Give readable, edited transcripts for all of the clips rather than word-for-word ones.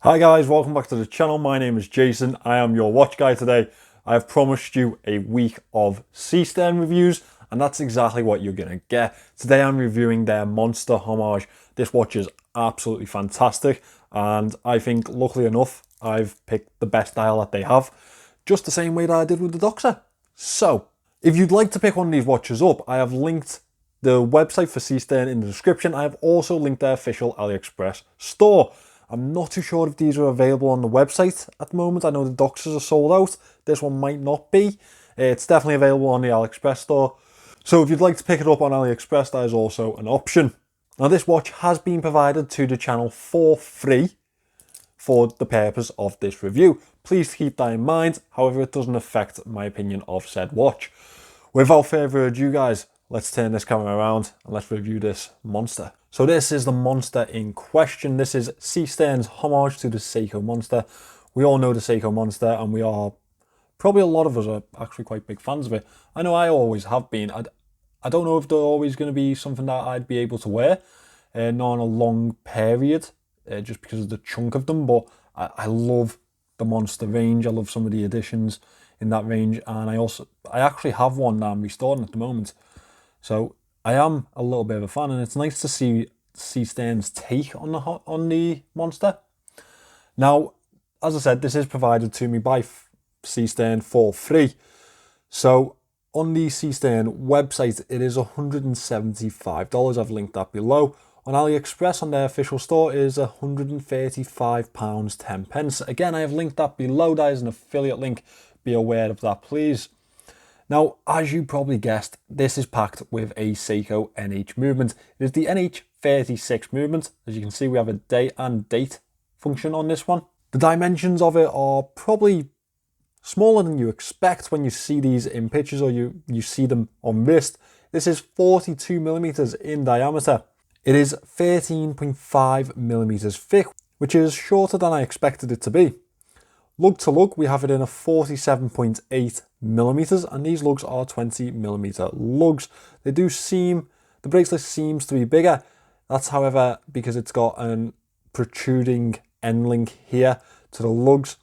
Hi guys, welcome back to the channel. My name is Jason. I am your watch guy today. I have promised you a week of Seestern reviews, and that's exactly what you're going to get. Today I'm reviewing their Monster homage. This watch is absolutely fantastic, and I think, luckily enough, I've picked the best dial that they have, just the same way that I did with the Doxer. So, if you'd like to pick one of these watches up, I have linked the website for Seestern in the description. I have also linked their official AliExpress store. I'm not too sure if these are available on the website at the moment. I know the Doxers are sold out. This one might not be. It's definitely available on the AliExpress store. So if you'd like to pick it up on AliExpress, that is also an option. Now this watch has been provided to the channel for free for the purpose of this review. Please keep that in mind. However, it doesn't affect my opinion of said watch. Without further ado guys, let's turn this camera around and let's review this Monster. So this is the Monster in question. This is Seestern's homage to the Seiko Monster. We all know the Seiko Monster, and we are, probably a lot of us are actually quite big fans of it. I know I always have been. I don't know if they're always going to be something that I'd be able to wear, not in a long period, just because of the chunk of them, but I love the Monster range. I love some of the additions in that range, and I actually have one that I'm restoring at the moment. So I am a little bit of a fan, and it's nice to see Seestern's take on the Monster. Now, as I said, this is provided to me by Seestern for free. So on the Seestern website, it is $175. I've linked that below. On AliExpress, on their official store, it is £135.10. Again, I have linked that below. That is an affiliate link. Be aware of that, please. Now, as you probably guessed, this is packed with a Seiko NH movement. It is the NH36 movement. As you can see, we have a day and date function on this one. The dimensions of it are probably smaller than you expect when you see these in pictures, or you see them on wrist. This is 42 millimeters in diameter. It is 13.5 millimeters thick, which is shorter than I expected it to be. Lug to lug, we have it in a 47.8 millimeters, and these lugs are 20 millimeter lugs. They do seem, the bracelet seems to be bigger. That's, however, because it's got a protruding end link here to the lugs.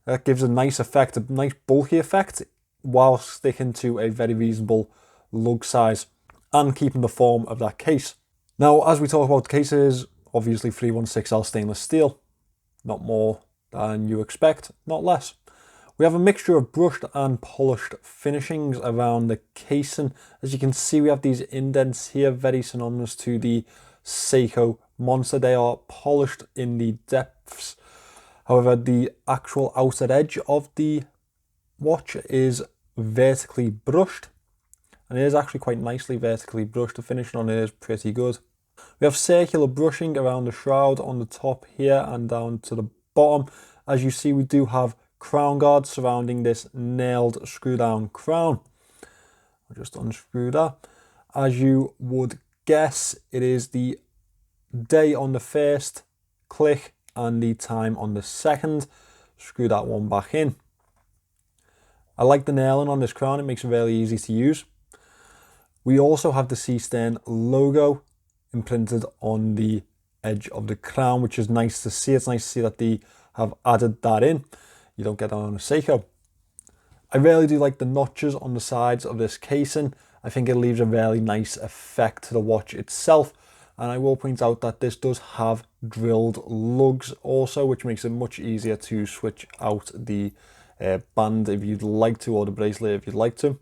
That gives a nice effect, a nice bulky effect, while sticking to a very reasonable lug size and keeping the form of that case. Now, as we talk about cases, obviously 316L stainless steel, not more than you expect, not less. We have a mixture of brushed and polished finishings around the casing. As you can see, we have these indents here, very synonymous to the Seiko Monster. They are polished in the depths. However, the actual outer edge of the watch is vertically brushed, and it is actually quite nicely vertically brushed. The finishing on it is pretty good. We have circular brushing around the shroud on the top here and down to the bottom. As you see, we do have crown guards surrounding this nailed screw down crown. I'll just unscrew that. As you would guess, it is the day on the first click and the time on the second. Screw that one back in. I like the nailing on this crown, it makes it really easy to use. We also have the Seestern logo imprinted on the edge of the crown, which is nice to see. It's nice to see that they have added that in. You don't get that on a Seiko. I really do like the notches on the sides of this casing. I think it leaves a really nice effect to the watch itself. And I will point out that this does have drilled lugs also, which makes it much easier to switch out the band if you'd like to, or the bracelet if you'd like to.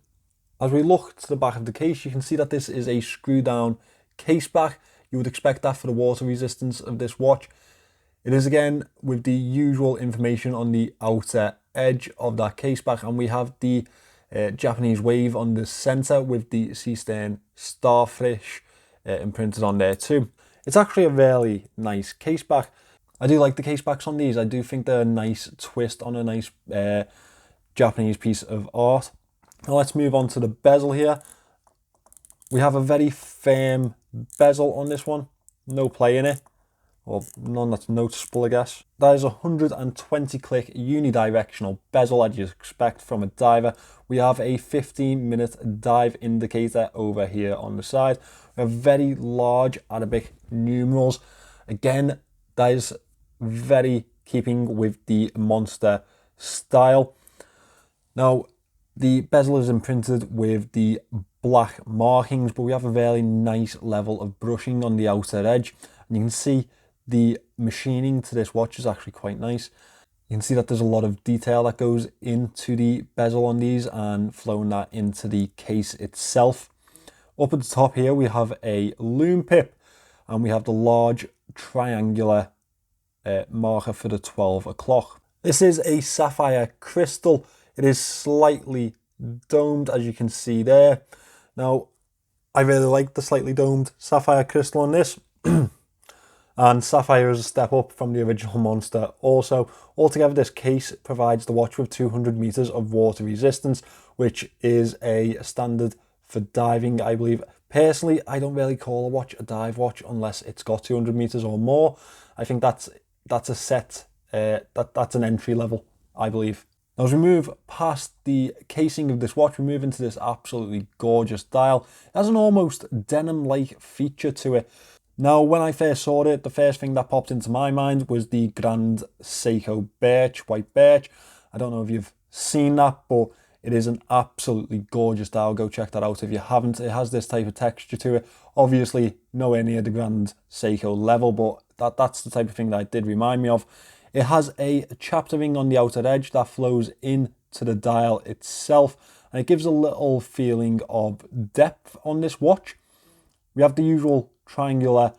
As we look to the back of the case, you can see that this is a screw down case back. You would expect that for the water resistance of this watch. It is again with the usual information on the outer edge of that case back, and we have the Japanese wave on the center with the Seestern starfish imprinted on there too. It's actually a really nice case back. I do like the case backs on these. I do think they're a nice twist on a nice Japanese piece of art. Now let's move on to the bezel here. We have a very firm bezel on this one, no play in it, or none that's noticeable, I guess. That is a 120 click unidirectional bezel, as you expect from a diver. We have a 15-minute dive indicator over here on the side. We have very large Arabic numerals. Again, that is very keeping with the monster style. Now, the bezel is imprinted with the black markings, but we have a very nice level of brushing on the outer edge. And you can see the machining to this watch is actually quite nice. You can see that there's a lot of detail that goes into the bezel on these and flowing that into the case itself. Up at the top here, we have a lume pip, and we have the large triangular marker for the 12 o'clock. This is a sapphire crystal. It is slightly domed, as you can see there. Now, I really like the slightly domed sapphire crystal on this. And sapphire is a step up from the original monster also. Altogether, this case provides the watch with 200 meters of water resistance, which is a standard for diving, I believe. Personally, I don't really call a watch a dive watch unless it's got 200 meters or more. I think that's a set, that's an entry level, I believe. Now, as we move past the casing of this watch, we move into this absolutely gorgeous dial. It has an almost denim-like feature to it. Now, when I first saw it, the first thing that popped into my mind was the Grand Seiko birch, white birch. I don't know if you've seen that, but it is an absolutely gorgeous dial. Go check that out if you haven't. It has this type of texture to it. Obviously, nowhere near the Grand Seiko level, but that's the type of thing that it did remind me of. It has a chapter ring on the outer edge that flows into the dial itself, and it gives a little feeling of depth on this watch. We have the usual triangular,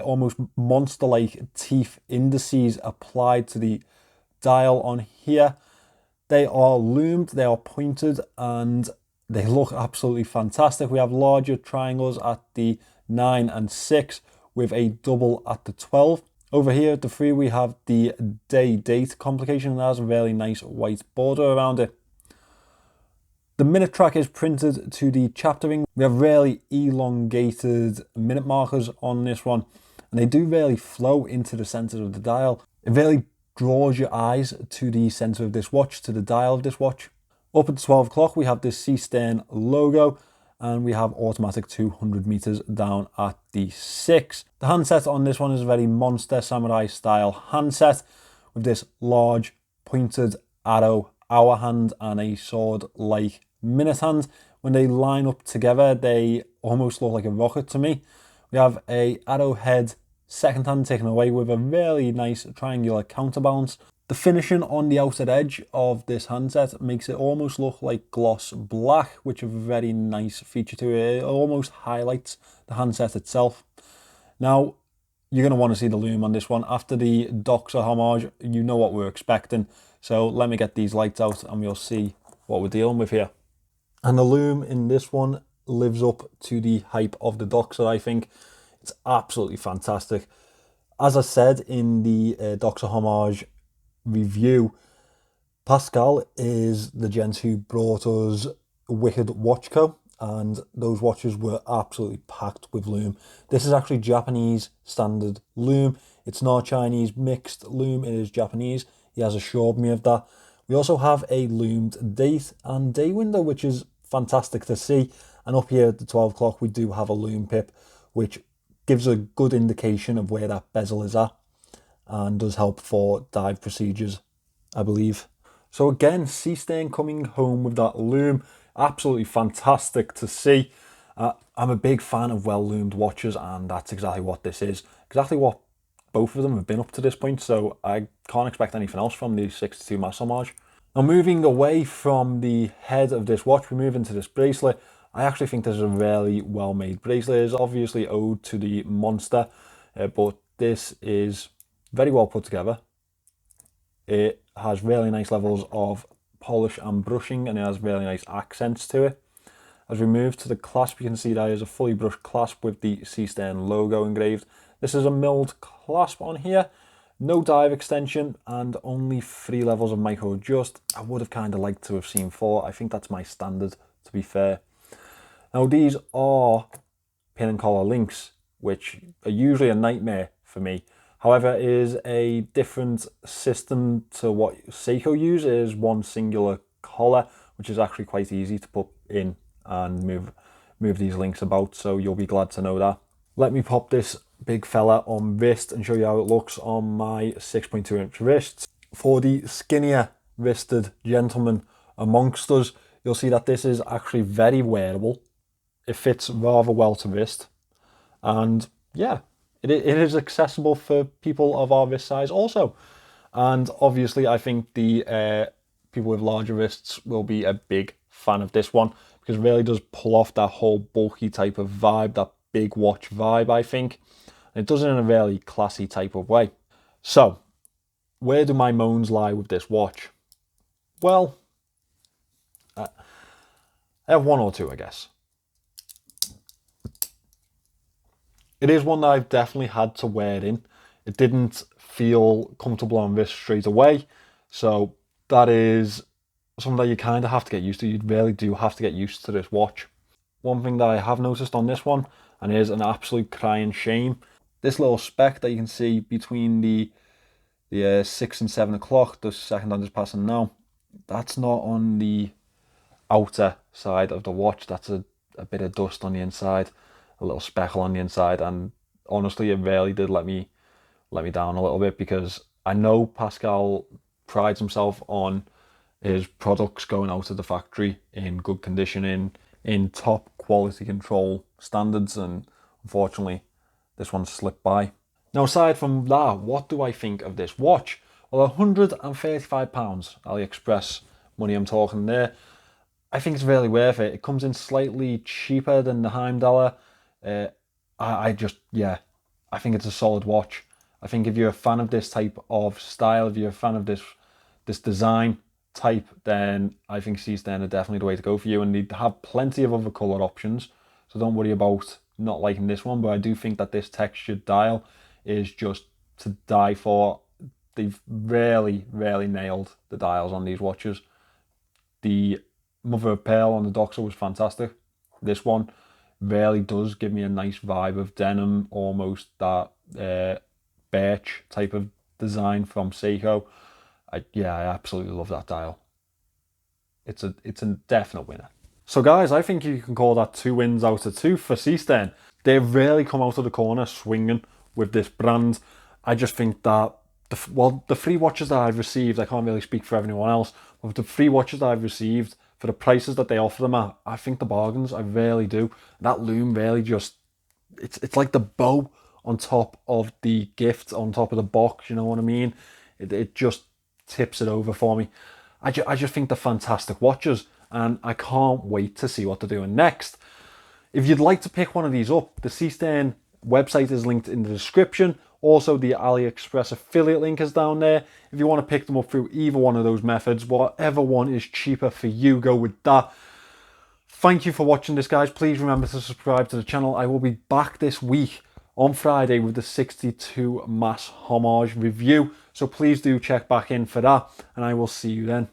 almost monster-like teeth indices applied to the dial on here. They are loomed, they are pointed, and they look absolutely fantastic. We have larger triangles at the 9 and 6 with a double at the 12. Over here at the 3, we have the day-date complication, and that has a really nice white border around it. The minute track is printed to the chapter ring. We have really elongated minute markers on this one, and they do really flow into the center of the dial. It really draws your eyes to the center of this watch, to the dial of this watch. Up at 12 o'clock, we have this Seestern logo, and we have automatic 200 meters down at the 6. The handset on this one is a very monster samurai style handset with this large pointed arrow hour hand and a sword like minute hand. When they line up together, they almost look like a rocket to me. We have a arrowhead second hand taken away with a really nice triangular counterbalance. The finishing on the outer edge of this handset makes it almost look like gloss black, which is a very nice feature to it. It almost highlights the handset itself. Now, you're going to want to see the lume on this one. After the Doxa homage, you know what we're expecting. So let me get these lights out and we'll see what we're dealing with here. And the lume in this one lives up to the hype of the Doxa, I think. It's absolutely fantastic. As I said in the Doxa homage review, Pascal is the gent who brought us Wicked Watch Co, and those watches were absolutely packed with lume. This is actually Japanese standard lume. It's not Chinese mixed lume, it is Japanese. He has assured me of that. We also have a loomed date and day window, which is fantastic to see. And up here at the 12 o'clock, we do have a lume pip, which gives a good indication of where that bezel is at and does help for dive procedures, I believe. So again, Seestern coming home with that lume, absolutely fantastic to see. I'm a big fan of well-loomed watches, and that's exactly what this is. Exactly what both of them have been up to this point, so I can't expect anything else from the 62 Mass Homage. Now, moving away from the head of this watch, we move into this bracelet. I actually think this is a really well-made bracelet. It is obviously owed to the monster, but this is very well put together. It has really nice levels of polish and brushing, and it has really nice accents to it. As we move to the clasp, you can see there is a fully brushed clasp with the Seestern logo engraved. This is a milled clasp on here, no dive extension, and only 3 levels of micro adjust. I would have kind of liked to have seen 4. I think that's my standard, to be fair. Now, these are pin and collar links, which are usually a nightmare for me. However, it is a different system to what Seiko use. It is one singular collar, which is actually quite easy to put in and move these links about, so you'll be glad to know that. Let me pop this big fella on wrist and show you how it looks on my 6.2-inch wrists. For the skinnier wristed gentlemen amongst us, you'll see that this is actually very wearable. It fits rather well to wrist, and yeah, it is accessible for people of our wrist size also. And obviously I think the people with larger wrists will be a big fan of this one, because it really does pull off that whole bulky type of vibe, that big watch vibe, I think. And it does it in a really classy type of way. So, where do my moans lie with this watch? Well, I have one or two, I guess. It is one that I've definitely had to wear in. It didn't feel comfortable on wrist straight away. So that is something that you kind of have to get used to. You really do have to get used to this watch. One thing that I have noticed on this one, and it is an absolute crying shame, this little speck that you can see between the 6 and 7 o'clock, the second I'm just passing now, that's not on the outer side of the watch. That's a bit of dust on the inside, a little speckle on the inside, and honestly it really did let me down a little bit, because I know Pascal prides himself on his products going out of the factory in good conditioning, in top quality control standards, and unfortunately this one slipped by. Now, aside from that, what do I think of this watch? Well, £135 AliExpress money I'm talking there. I think it's really worth it. It comes in slightly cheaper than the Heimdall. I think it's a solid watch. I think if you're a fan of this type of style, if you're a fan of this design type, then I think Seestern are definitely the way to go for you. And they have plenty of other colour options, so don't worry about not liking this one. But I do think that this textured dial is just to die for. They've really nailed the dials on these watches. The mother of pearl on the Doxer was fantastic. This one really does give me a nice vibe of denim, almost that birch type of design from Seiko. I absolutely love that dial. It's a definite winner. So guys, I think you can call that 2 wins out of 2 for Seestern. They've really come out of the corner swinging with this brand. I just think that the free watches that I've received, I can't really speak for everyone else, but the free watches that I've received for the prices that they offer them at, I think the bargains, I really do. That lume really just, it's like the bow on top of the gift, on top of the box, you know what I mean? It just tips it over for me. I just think they're fantastic watches, and I can't wait to see what they're doing next. If you'd like to pick one of these up, the Seestern website is linked in the description. Also, the AliExpress affiliate link is down there. If you want to pick them up through either one of those methods, whatever one is cheaper for you, go with that. Thank you for watching this, guys. Please remember to subscribe to the channel. I will be back this week on Friday with the 62 Mass Homage review. So please do check back in for that, and I will see you then.